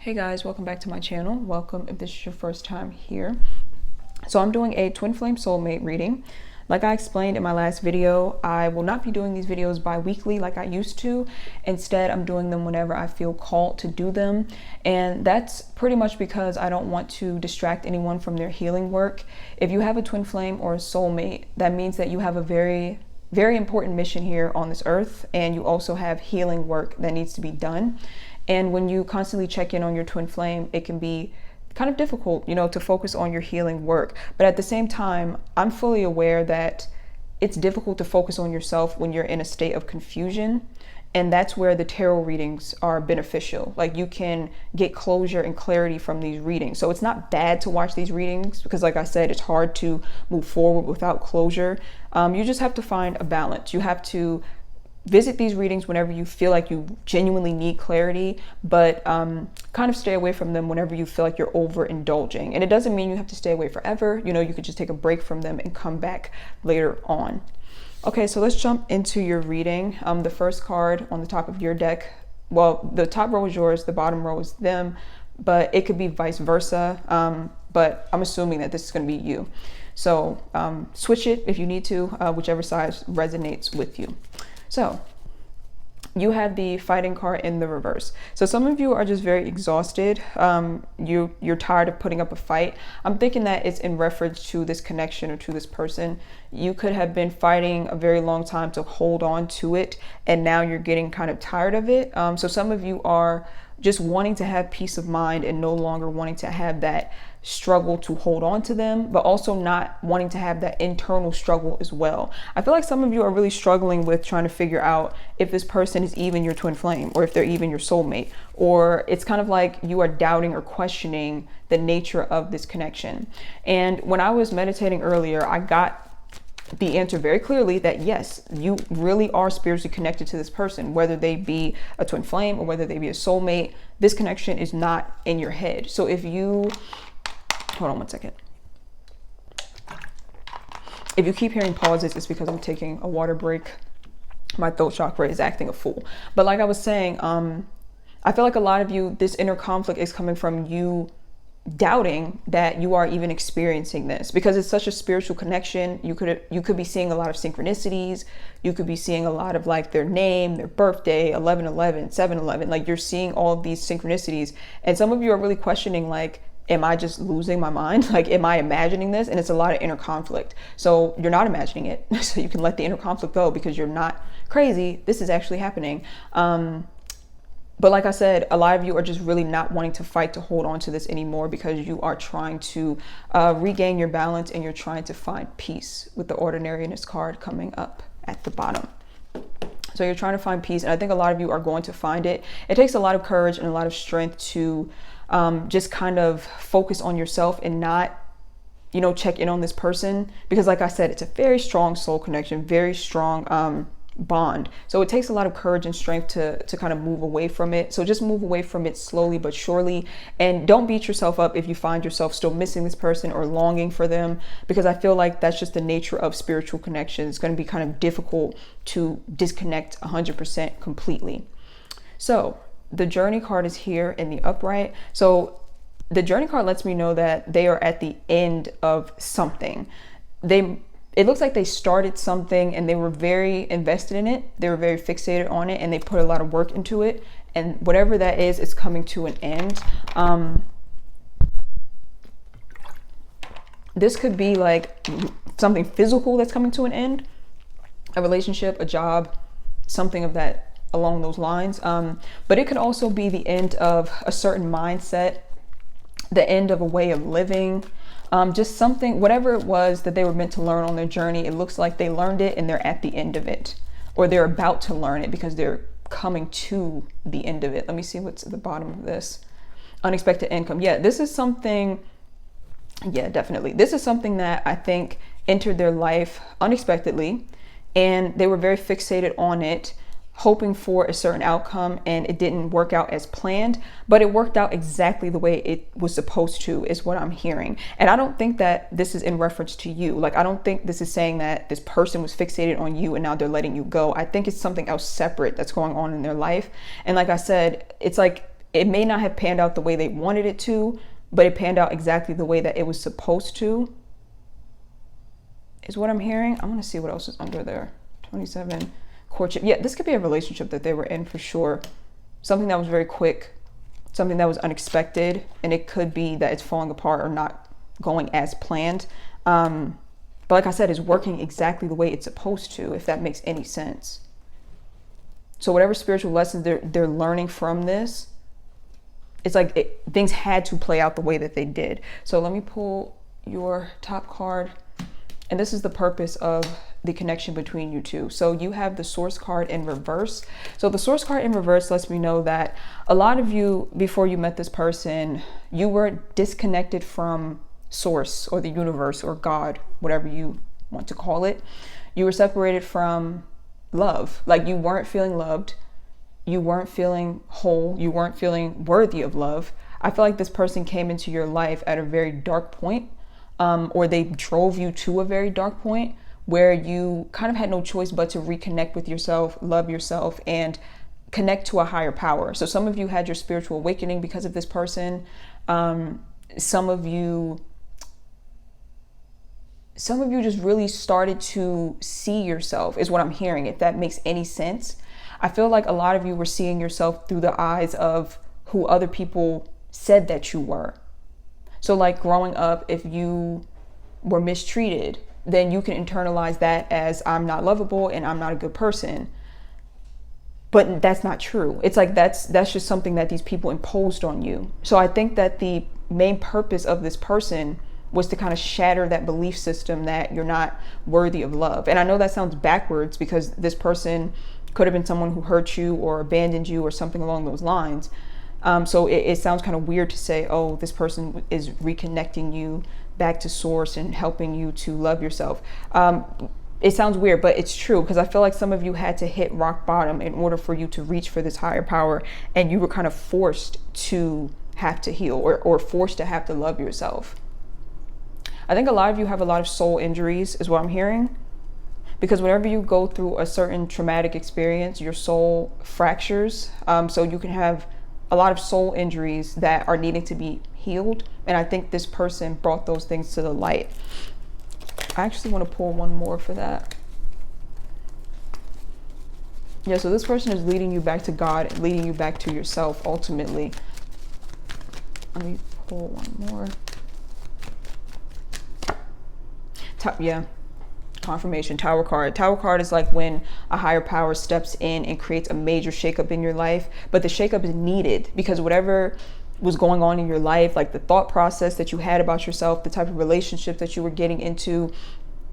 Hey guys, welcome back to my channel. Welcome if this is your first time here. So I'm doing a twin flame soulmate reading. Like I explained in my last video, I will not be doing these videos bi-weekly like I used to. Instead, I'm doing them whenever I feel called to do them. And that's pretty much because I don't want to distract anyone from their healing work. If you have a twin flame or a soulmate, that means that you have a very important mission here on this earth, and you also have healing work that needs to be done. And when you constantly check in on your twin flame, it can be kind of difficult, to focus on your healing work. But at the same time, I'm fully aware that it's difficult to focus on yourself when you're in a state of confusion. And that's where the tarot readings are beneficial. Like, you can get closure and clarity from these readings. So it's not bad to watch these readings because, like I said, it's hard to move forward without closure. You just have to find a balance. You have to visit these readings whenever you feel like you genuinely need clarity, but kind of stay away from them whenever you feel like you're overindulging. And it doesn't mean you have to stay away forever. You could just take a break from them and come back later on. Okay, so let's jump into your reading. The first card on the top of your deck, well, the top row is yours, the bottom row is them, but it could be vice versa. But I'm assuming that this is going to be you. So switch it if you need to, whichever side resonates with you. So you have the fighting card in the reverse. So some of you are just very exhausted. You're tired of putting up a fight. I'm thinking that it's in reference to this connection or to this person. You could have been fighting a very long time to hold on to it, and now you're getting kind of tired of it. So some of you are just wanting to have peace of mind and no longer wanting to have that struggle to hold on to them, but also not wanting to have that internal struggle as well. I feel like some of you are really struggling with trying to figure out if this person is even your twin flame or if they're even your soulmate, or it's kind of like you are doubting or questioning the nature of this connection. And when I was meditating earlier, I got the answer very clearly that yes, you really are spiritually connected to this person, whether they be a twin flame or whether they be a soulmate. This connection is not in your head. So if you hold on one second. If you keep hearing pauses, it's because I'm taking a water break. My throat chakra is acting a fool. But like I was saying, I feel like a lot of you, this inner conflict is coming from you doubting that you are even experiencing this, because it's such a spiritual connection. You could be seeing a lot of synchronicities. You could be seeing a lot of like their name, their birthday, 11/11, 7/11. Like, you're seeing all of these synchronicities, and some of you are really questioning, like, am I just losing my mind? Like, am I imagining this? And it's a lot of inner conflict. So you're not imagining it. So you can let the inner conflict go because you're not crazy. This is actually happening. But like I said, a lot of you are just really not wanting to fight to hold on to this anymore because you are trying to regain your balance, and you're trying to find peace with the ordinariness card coming up at the bottom. So you're trying to find peace, and I think a lot of you are going to find it. It takes a lot of courage and a lot of strength to just kind of focus on yourself and not, check in on this person, because like I said, it's a very strong soul connection, very strong bond. So it takes a lot of courage and strength to kind of move away from it. So just move away from it slowly but surely, and don't beat yourself up if you find yourself still missing this person or longing for them, because I feel like that's just the nature of spiritual connection. It's going to be kind of difficult to disconnect 100% completely. So the journey card is here in the upright. So the journey card lets me know that they are at the end of something. It looks like they started something and they were very invested in it. They were very fixated on it, and they put a lot of work into it. And whatever that is coming to an end. This could be like something physical that's coming to an end, a relationship, a job, something of that along those lines. But it could also be the end of a certain mindset, the end of a way of living. Just something, whatever it was that they were meant to learn on their journey, it looks like they learned it and they're at the end of it, or they're about to learn it because they're coming to the end of it. Let me see what's at the bottom of this. Unexpected income. Yeah, this is something, yeah, definitely. This is something that I think entered their life unexpectedly, and they were very fixated on it, hoping for a certain outcome, and it didn't work out as planned, but it worked out exactly the way it was supposed to, is what I'm hearing. And I don't think that this is in reference to you. Like, I don't think this is saying that this person was fixated on you and now they're letting you go. I think it's something else separate that's going on in their life. And like I said, it's like it may not have panned out the way they wanted it to, but it panned out exactly the way that it was supposed to, is what I'm hearing. I want to see what else is under there. 27, courtship. Yeah, this could be a relationship that they were in for sure. Something that was very quick, something that was unexpected, and it could be that it's falling apart or not going as planned. But like I said, it's working exactly the way it's supposed to, if that makes any sense. So whatever spiritual lessons they're learning from this, it's like things had to play out the way that they did. So let me pull your top card. And this is the purpose of the connection between you two. So you have the Source card in reverse. So the Source card in reverse lets me know that a lot of you, before you met this person, you were disconnected from Source or the universe or God, whatever you want to call it. You were separated from love. Like you weren't feeling loved. You weren't feeling whole. You weren't feeling worthy of love. I feel like this person came into your life at a very dark point. Or they drove you to a very dark point where you kind of had no choice but to reconnect with yourself, love yourself, and connect to a higher power. So some of you had your spiritual awakening because of this person. Some of you just really started to see yourself, is what I'm hearing, if that makes any sense. I feel like a lot of you were seeing yourself through the eyes of who other people said that you were. So like growing up, if you were mistreated, then you can internalize that as I'm not lovable and I'm not a good person. But that's not true. It's like that's just something that these people imposed on you. So I think that the main purpose of this person was to kind of shatter that belief system that you're not worthy of love. And I know that sounds backwards because this person could have been someone who hurt you or abandoned you or something along those lines. So it sounds kind of weird to say, oh, this person is reconnecting you back to Source and helping you to love yourself. It sounds weird, but it's true, because I feel like some of you had to hit rock bottom in order for you to reach for this higher power, and you were kind of forced to have to heal or forced to have to love yourself. I think a lot of you have a lot of soul injuries, is what I'm hearing. Because whenever you go through a certain traumatic experience, your soul fractures. So you can have a lot of soul injuries that are needing to be healed. And I think this person brought those things to the light. I actually want to pull one more for that. Yeah, so this person is leading you back to God, leading you back to yourself ultimately. Let me pull one more. Yeah. Confirmation, Tower card. Tower card is like when a higher power steps in and creates a major shakeup in your life, but the shakeup is needed because whatever was going on in your life, like the thought process that you had about yourself, the type of relationship that you were getting into,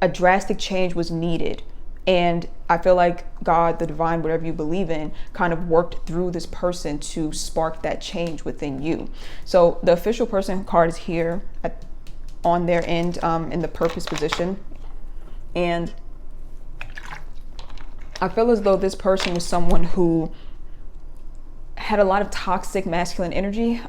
a drastic change was needed. And I feel like God, the divine, whatever you believe in, kind of worked through this person to spark that change within you. So the official person card is here on their end in the purpose position. And I feel as though this person was someone who had a lot of toxic masculine energy,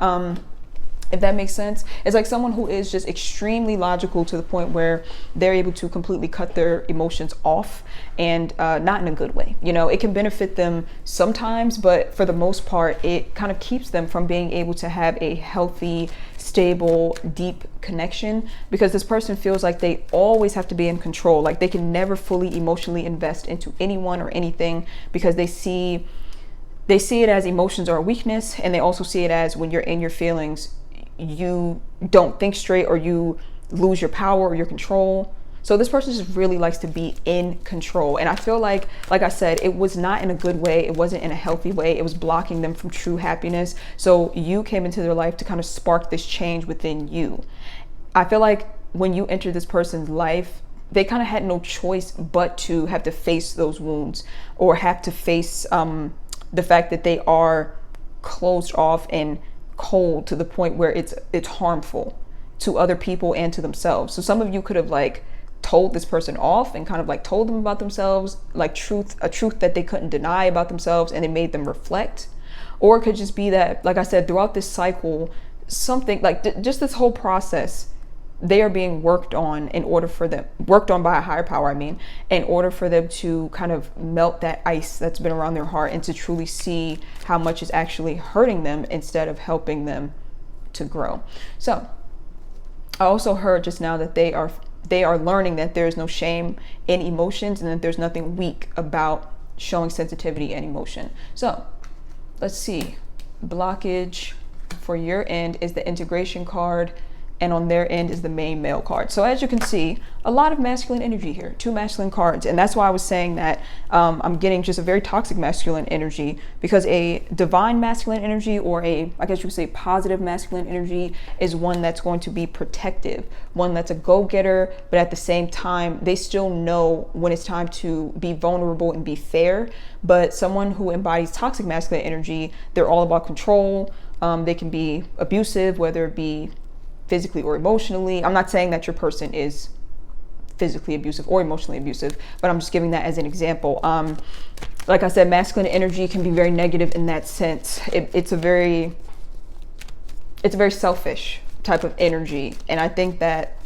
if that makes sense. It's like someone who is just extremely logical to the point where they're able to completely cut their emotions off, and not in a good way. You know, it can benefit them sometimes, but for the most part, it kind of keeps them from being able to have a healthy, stable, deep connection, because this person feels like they always have to be in control. Like they can never fully emotionally invest into anyone or anything, because they see it as emotions are a weakness, and they also see it as when you're in your feelings, you don't think straight, or you lose your power or your control. So this person just really likes to be in control. And I feel like I said, it was not in a good way. It wasn't in a healthy way. It was blocking them from true happiness. So you came into their life to kind of spark this change within you. I feel like when you entered this person's life, they kind of had no choice but to have to face those wounds, or have to face the fact that they are closed off and cold to the point where it's harmful to other people and to themselves. So some of you could have like told this person off and kind of like told them about themselves, like a truth that they couldn't deny about themselves, and it made them reflect. Or it could just be that, like I said, throughout this cycle, something like just this whole process, they are being worked on worked on by a higher power, in order for them to kind of melt that ice that's been around their heart and to truly see how much is actually hurting them instead of helping them to grow. So I also heard just now that they are learning that there is no shame in emotions and that there's nothing weak about showing sensitivity and emotion. So let's see. Blockage for your end is the integration card, and on their end is the main male card. So as you can see, a lot of masculine energy here, 2 masculine cards. And that's why I was saying that I'm getting just a very toxic masculine energy, because a divine masculine energy, or I guess you could say positive masculine energy, is one that's going to be protective, one that's a go-getter, but at the same time, they still know when it's time to be vulnerable and be fair. But someone who embodies toxic masculine energy, they're all about control. They can be abusive, whether it be physically or emotionally. I'm not saying that your person is physically abusive or emotionally abusive, but I'm just giving that as an example. Like I said, masculine energy can be very negative in that sense. It's a very selfish type of energy. And I think that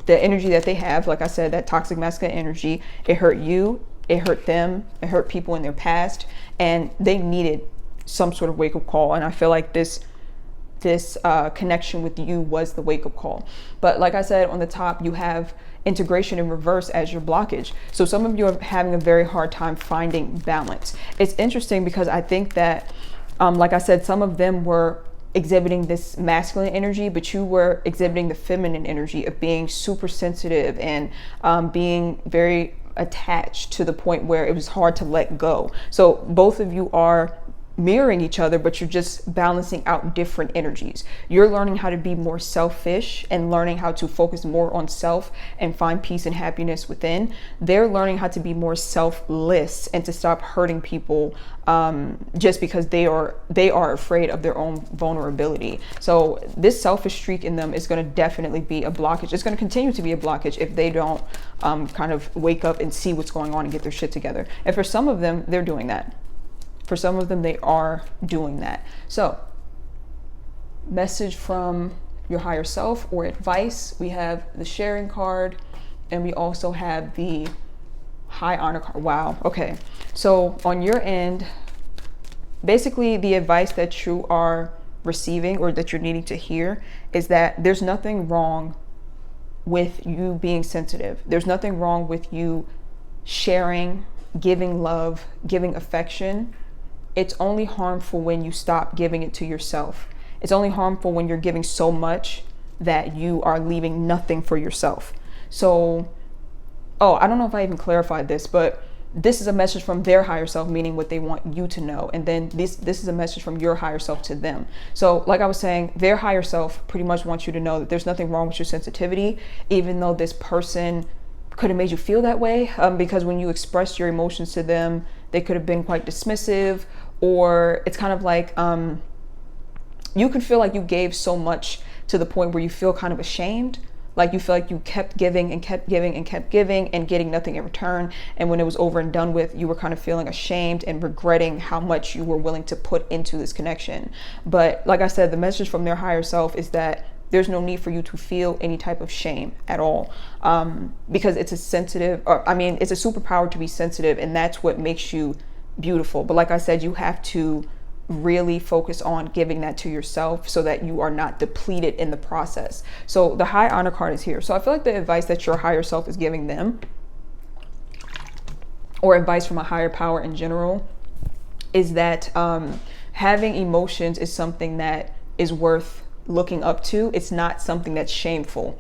the energy that they have, like I said, that toxic masculine energy, it hurt you, it hurt them, it hurt people in their past, and they needed some sort of wake-up call. And I feel like this connection with you was the wake-up call. But like I said, on the top, you have integration in reverse as your blockage. So some of you are having a very hard time finding balance. It's interesting because I think that, like I said, some of them were exhibiting this masculine energy, but you were exhibiting the feminine energy of being super sensitive and being very attached to the point where it was hard to let go. So both of you are mirroring each other, but you're just balancing out different energies. You're learning how to be more selfish and learning how to focus more on self and find peace and happiness within. They're learning how to be more selfless and to stop hurting people just because they are afraid of their own vulnerability. So this selfish streak in them is going to definitely be a blockage. It's going to continue to be a blockage if they don't kind of wake up and see what's going on and get their shit together. And for some of them, they're doing that. For some of them, they are doing that. So, message from your higher self or advice. We have the sharing card, and we also have the high honor card. Wow. Okay. So on your end, basically the advice that you are receiving or that you're needing to hear is that there's nothing wrong with you being sensitive. There's nothing wrong with you sharing, giving love, giving affection. It's only harmful when you stop giving it to yourself. It's only harmful when you're giving so much that you are leaving nothing for yourself. So, I don't know if I even clarified this, but this is a message from their higher self, meaning what they want you to know. And then this is a message from your higher self to them. So like I was saying, their higher self pretty much wants you to know that there's nothing wrong with your sensitivity, even though this person could have made you feel that way, because when you expressed your emotions to them, they could have been quite dismissive. Or it's kind of like you could feel like you gave so much to the point where you feel kind of ashamed. Like you feel like you kept giving and kept giving and kept giving and getting nothing in return. And when it was over and done with, you were kind of feeling ashamed and regretting how much you were willing to put into this connection. But like I said, the message from their higher self is that there's no need for you to feel any type of shame at all, because it's it's a superpower to be sensitive, and that's what makes you beautiful. But like I said, you have to really focus on giving that to yourself so that you are not depleted in the process. So the high honor card is here. So I feel like the advice that your higher self is giving them, or advice from a higher power in general, is that having emotions is something that is worth looking up to. It's not something that's shameful.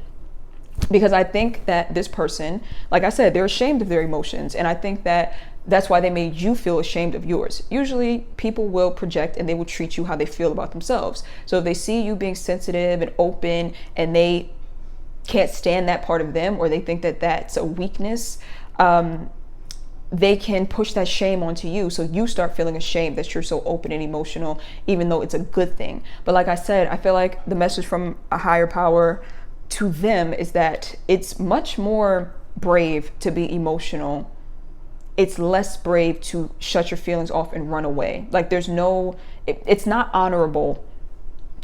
Because I think that this person, like I said, they're ashamed of their emotions. And I think that that's why they made you feel ashamed of yours. Usually people will project and they will treat you how they feel about themselves. So if they see you being sensitive and open and they can't stand that part of them, or they think that that's a weakness, they can push that shame onto you. So you start feeling ashamed that you're so open and emotional, even though it's a good thing. But like I said, I feel like the message from a higher power to them is that it's much more brave to be emotional. It's less brave to shut your feelings off and run away. Like it's not honorable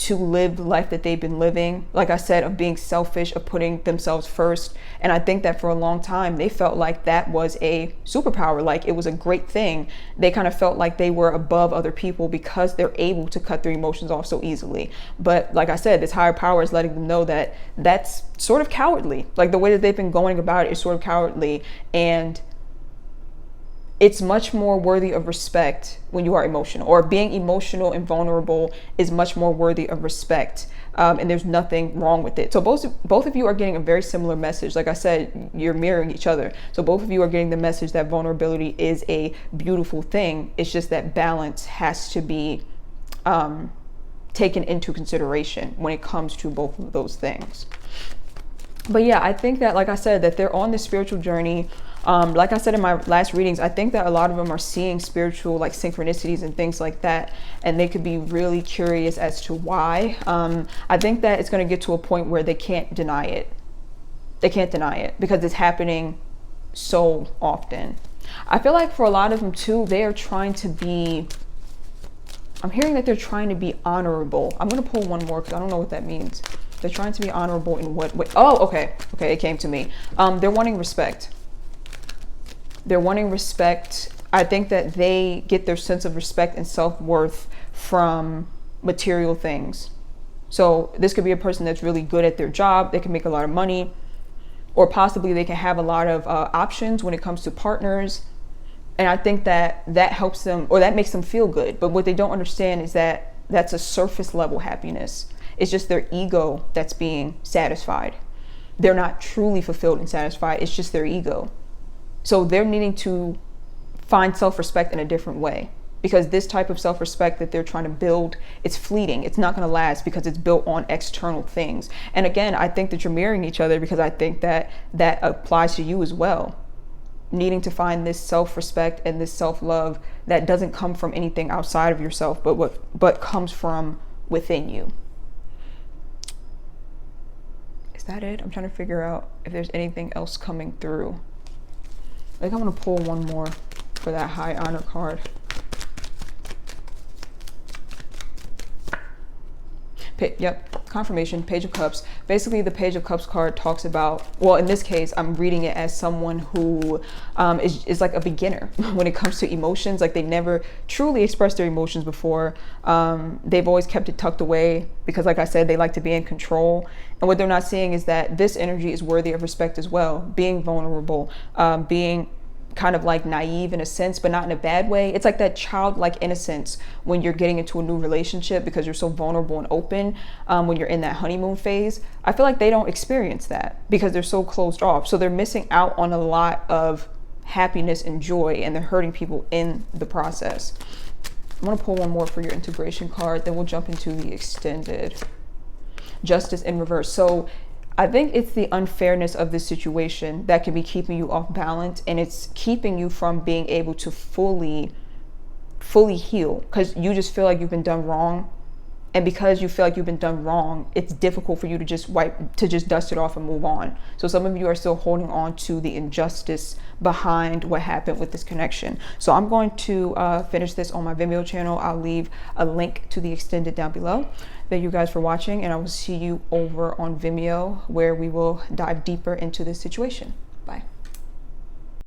to live the life that they've been living, like I said, of being selfish, of putting themselves first. And I think that for a long time they felt like that was a superpower, like it was a great thing. They kind of felt like they were above other people because they're able to cut their emotions off so easily. But like I said, this higher power is letting them know that that's sort of cowardly. Like the way that they've been going about it is sort of cowardly, and it's much more worthy of respect when you are emotional, or being emotional and vulnerable is much more worthy of respect. And there's nothing wrong with it. So both of you are getting a very similar message. Like I said, you're mirroring each other. So both of you are getting the message that vulnerability is a beautiful thing. It's just that balance has to be taken into consideration when it comes to both of those things. But yeah, I think that, like I said, that they're on this spiritual journey. Like I said in my last readings, I think that a lot of them are seeing spiritual like synchronicities and things like that, and they could be really curious as to why. I think that it's going to get to a point where they can't deny it. They can't deny it because it's happening so often. I feel like for a lot of them too, they are trying to be, I'm hearing that they're trying to be honorable. I'm going to pull one more because I don't know what that means. They're trying to be honorable in what way? Oh, okay, it came to me. They're wanting respect. They're wanting respect. I think that they get their sense of respect and self-worth from material things. So this could be a person that's really good at their job. They can make a lot of money, or possibly they can have a lot of options when it comes to partners. And I think that that helps them, or that makes them feel good. But what they don't understand is that that's a surface level happiness. It's just their ego that's being satisfied. They're not truly fulfilled and satisfied. It's just their ego. So they're needing to find self-respect in a different way, because this type of self-respect that they're trying to build, it's fleeting. It's not going to last because it's built on external things. And again, I think that you're mirroring each other, because I think that that applies to you as well. Needing to find this self-respect and this self-love that doesn't come from anything outside of yourself, but comes from within you. Is that it? I'm trying to figure out if there's anything else coming through. I think I'm going to pull one more for that high honor card. Yep, confirmation, Page of Cups. Basically, the Page of Cups card talks about, well, in this case, I'm reading it as someone who is like a beginner when it comes to emotions. Like they never truly expressed their emotions before. They've always kept it tucked away because, like I said, they like to be in control. And what they're not seeing is that this energy is worthy of respect as well. Being vulnerable, being kind of like naive in a sense, but not in a bad way. It's like that childlike innocence when you're getting into a new relationship, because you're so vulnerable and open when you're in that honeymoon phase. I feel like they don't experience that because they're so closed off. So they're missing out on a lot of happiness and joy, and they're hurting people in the process. I'm going to pull one more for your integration card, then we'll jump into the extended. Justice in reverse. So I think it's the unfairness of this situation that can be keeping you off balance, and it's keeping you from being able to fully heal, because you just feel like you've been done wrong. And because you feel like you've been done wrong, it's difficult for you to just dust it off and move on. So some of you are still holding on to the injustice behind what happened with this connection. So I'm going to finish this on my Vimeo channel. I'll leave a link to the extended down below. Thank you guys for watching, and I will see you over on Vimeo, where we will dive deeper into this situation.